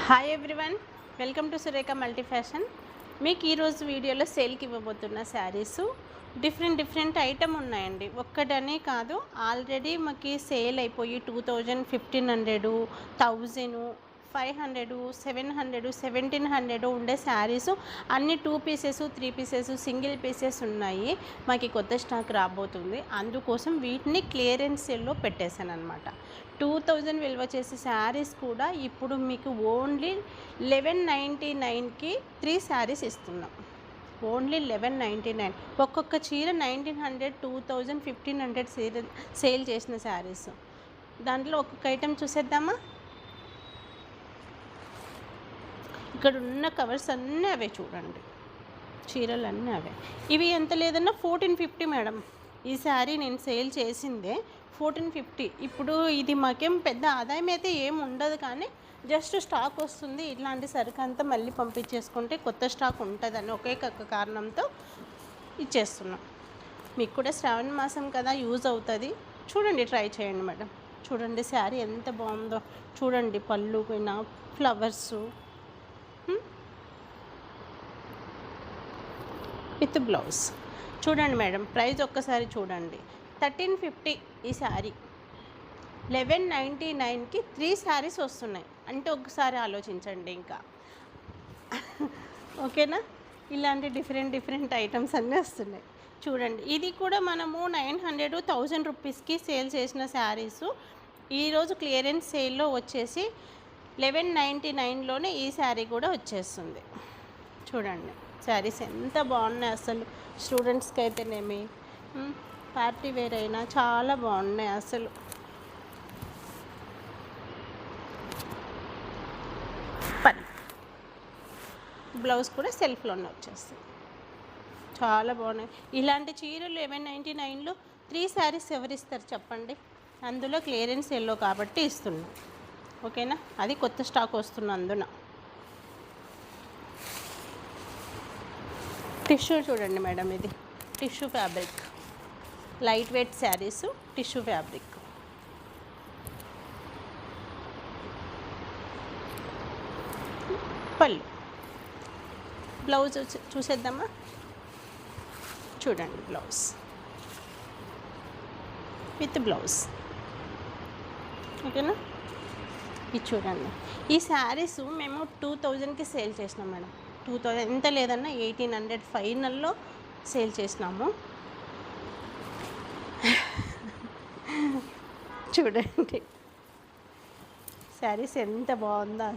Hi everyone, welcome to Surekha multi fashion. మీకు ఈరోజు వీడియోలో సేల్కి ఇవ్వబోతున్న శారీస్ డిఫరెంట్ ఐటమ్ ఉన్నాయండి. ఒక్కటనే కాదు, ఆల్రెడీ మాకు సేల్ అయిపోయి 2000, 1500, 1000, 500, 700, 1700 ఉండే శారీస్ అన్ని 2 పీసెస్, 3 పీసెస్, సింగిల్ పీసెస్ ఉన్నాయి. మాకు కొత్త స్టాక్ రాబోతుంది, అందుకోసం వీటిని క్లియరెన్స్ సేల్లో పెట్టేశాను అనమాట. 2000 విలువ చేసే శారీస్ కూడా ఇప్పుడు మీకు ఓన్లీ 1199కి 3 శారీస్ ఇస్తున్నాం. ఓన్లీ 1199. ఒక్కొక్క చీర 1900, 2000, 1500 సేల్ చేసిన శారీస్. దాంట్లో ఒక్కొక్క ఐటెం చూసేద్దామా. ఇక్కడ ఉన్న కవర్స్ అన్నీ అవే చూడండి, చీరలు అన్నీ అవే. ఇవి ఎంత లేదన్నా 1450 మేడం. ఈ శారీ నేను సేల్ చేసిందే 1450. ఇప్పుడు ఇది మాకేం పెద్ద ఆదాయం అయితే ఏం ఉండదు, కానీ జస్ట్ స్టాక్ వస్తుంది. ఇట్లాంటి సరుకు అంతా మళ్ళీ పంపించేసుకుంటే కొత్త స్టాక్ ఉంటుందని ఒకే కారణంతో ఇచ్చేస్తున్నాం. మీకు కూడా శ్రావణ మాసం కదా, యూజ్ అవుతుంది. చూడండి, ట్రై చేయండి మేడం. చూడండి శారీ ఎంత బాగుందో చూడండి. పళ్ళు పైన ఫ్లవర్సు విత్ బ్లౌజ్. చూడండి మేడం, ప్రైస్ ఒక్కసారి చూడండి. 1350 ఈ శారీ. 1199కి 3 శారీస్ వస్తున్నాయి అంటే ఒకసారి ఆలోచించండి. ఇంకా ఓకేనా, ఇలాంటి డిఫరెంట్ ఐటమ్స్ అన్నీ వస్తున్నాయి. చూడండి, ఇది కూడా మనము 900, 1000 రూపీస్కి సేల్ చేసిన శారీసు ఈరోజు క్లియరెన్స్ సేల్లో వచ్చేసి 1199లోనే ఈ శారీ కూడా వచ్చేస్తుంది. చూడండి శారీస్ ఎంత బాగున్నాయి అసలు. స్టూడెంట్స్కి అయితేనేమి, పార్టీ వేర్ అయినా చాలా బాగున్నాయి అసలు. పని బ్లౌజ్ కూడా సెల్ఫ్లోనే వచ్చేస్తుంది. చాలా బాగున్నాయి ఇలాంటి చీరలు. 1199లో 3 శారీస్ ఎవరిస్తారు చెప్పండి. అందులో క్లియరెన్స్ ఎల్లో కాబట్టి ఇస్తున్నాం. ఓకేనా, అది కొత్త స్టాక్ వస్తున్నందున. టిష్యూ చూడండి మేడం, ఇది tissue fabric, light weight saris, tissue fabric. పళ్ళు, బ్లౌజ్ చూసేద్దామా. చూడండి బ్లౌజ్ విత్ బ్లౌజ్. ఓకేనా, ఇది చూడండి. ఈ శారీస్ మేము 2000కి సేల్ చేసినాం మేడం. 2000 ఎంత లేదన్నా 1800 ఫైనల్లో సేల్ చేసినాము. చూడండి శారీస్ ఎంత బాగుందో.